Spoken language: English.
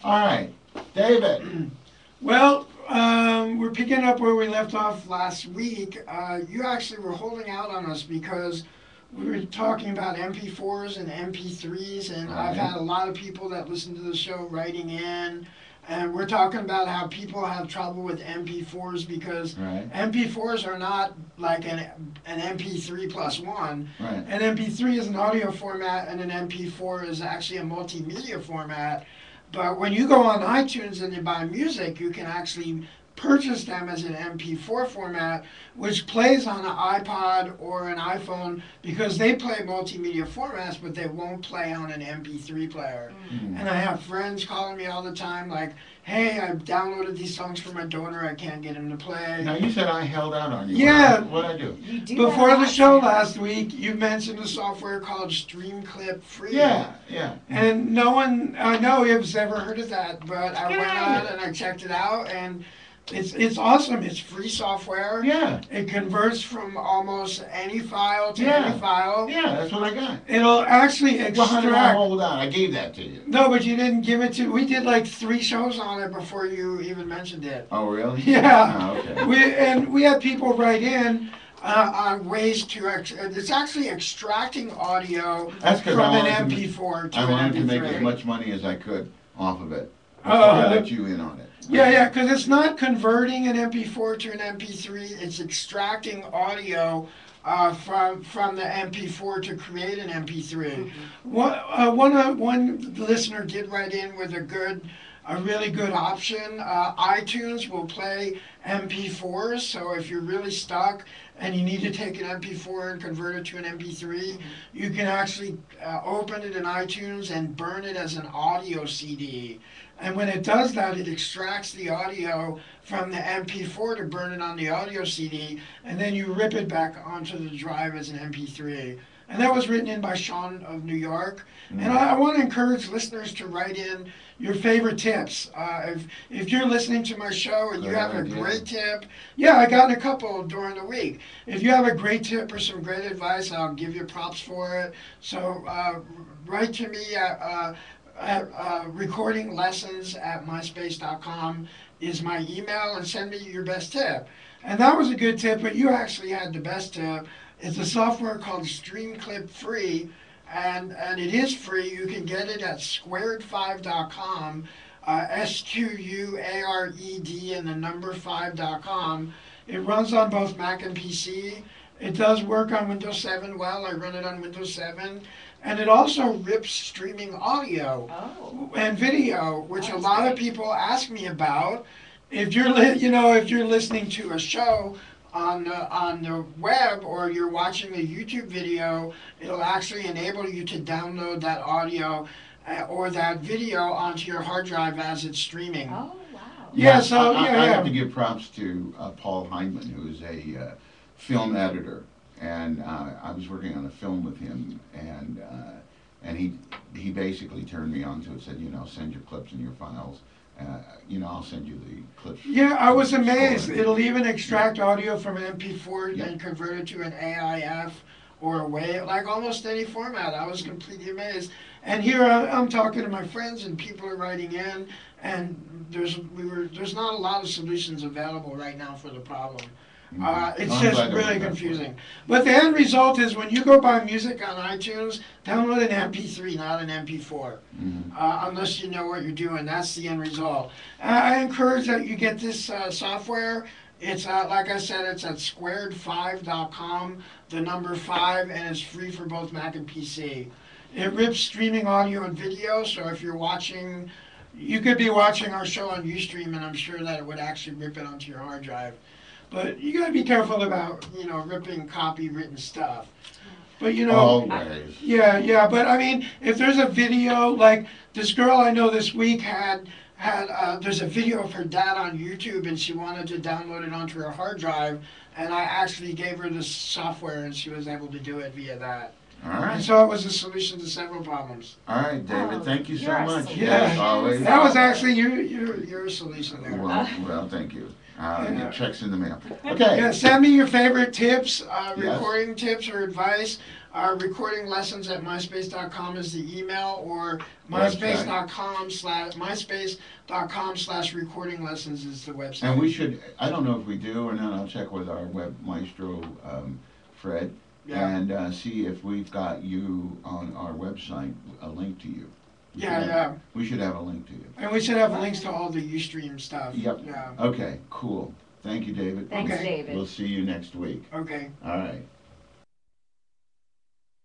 All right, David. Well, we're picking up where we left off last week. You actually were holding out on us because we were talking about MP4s and MP3s, and I've Right. had a lot of people that listen to the show writing in, and we're talking about how people have trouble with MP4s because Right. MP4s are not like an MP3 plus one. Right. An MP3 is an audio format, and an MP4 is actually a multimedia format. But when you go on iTunes and you buy music, you can actually purchase them as an MP4 format, which plays on an iPod or an iPhone because they play multimedia formats, but they won't play on an MP3 player. Mm. And I have friends calling me all the time like, hey, I've downloaded these songs for my daughter, I can't get them to play. Now you said I held out on you. Yeah. What'd I do? You do Before that a the lot, show Sam. last week, you mentioned a software called Streamclip Free. Yeah. Yeah. And no one I know has ever heard of that, but I went Yay. on and I checked it out, and it's awesome. It's free software. Yeah. It converts from almost any file to Yeah. any file. Yeah. That's what I got. It'll actually Well, how did I extract. hold out? I gave that to you. No, but you didn't give it to. We did like 3 shows on it before you even mentioned it. Oh, really? Yeah. Oh, okay. We had people write in on ways to. It's actually extracting audio That's 'cause from I an wanted to- MP4 to I an wanted to make MP3. as much money as I could off of it before I let you in on it. Yeah, because it's not converting an MP4 to an MP3. It's extracting audio from the MP4 to create an MP3. One listener did write in with a really good option. iTunes will play MP4s, so if you're really stuck and you need to take an MP4 and convert it to an MP3, you can actually open it in iTunes and burn it as an audio CD. And when it does that, it extracts the audio from the MP4 to burn it on the audio CD, and then you rip it back onto the drive as an MP3. And that was written in by Sean of New York. And I want to encourage listeners to write in your favorite tips. If you're listening to my show and you have a great tip, I got a couple during the week. If you have a great tip or some great advice, I'll give you props for it. So write to me at recordinglessons@myspace.com is my email, and send me your best tip. And that was a good tip, but you actually had the best tip. It's a software called Streamclip Free, and it is free. You can get it at squared5.com, SQUARED and the number 5.com. It runs on both Mac and PC. It does work on Windows 7 well. I run it on Windows 7. And it also rips streaming audio Oh. and video, which a That's lot of great. people ask me about. If you're if you're listening to a show on the web or you're watching a YouTube video, it'll actually enable you to download that audio or that video onto your hard drive as it's streaming. Oh, wow. Yeah, so I yeah. have to give props to Paul Hindman, who is a film editor, and I was working on a film with him, and he basically turned me on to it. Said, send your clips and your files. I'll send you the clips. Yeah, I was amazed. Story. It'll even extract audio from an MP4 Yeah. and convert it to an AIF or a WAV, like almost any format. I was completely amazed. And here I'm talking to my friends, and people are writing in, and there's not a lot of solutions available right now for the problem. It's I'm just glad there really was that. confusing. But the end result is when you go buy music on iTunes, download an MP3, not an MP4. Unless you know what you're doing. That's the end result. I encourage that you get this software. It's like I said, it's at squared5.com, the number 5, and it's free for both Mac and PC. It rips streaming audio and video, so if you're watching, you could be watching our show on Ustream, and I'm sure that it would actually rip it onto your hard drive. But you gotta be careful about, ripping copywritten stuff. But Always. yeah, but I mean, if there's a video, like this girl I know this week there's a video of her dad on YouTube, and she wanted to download it onto her hard drive, and I actually gave her this software, and she was able to do it via that. All And right. so it was a solution to several problems. All right, David. Oh, Thank you so you're a much. solution. Yeah. As always. That was actually your solution there. Well, thank you. Yeah. Your check's in the mail. Okay. Yeah, send me your favorite tips, Yes. recording tips or advice. recordinglessons@myspace.com is the email, or Website. myspace.com/recordinglessons is the website. And we should, I don't know if we do or not, I'll check with our web maestro, Fred, Yeah. and see if we've got you on our website, a link to you. We should Yeah, have- yeah. We should have a link to you. And we should have links to all the Ustream stuff. Yep. Yeah. Okay, cool. Thank you, David. Thanks, Okay. David. We'll see you next week. Okay. All right.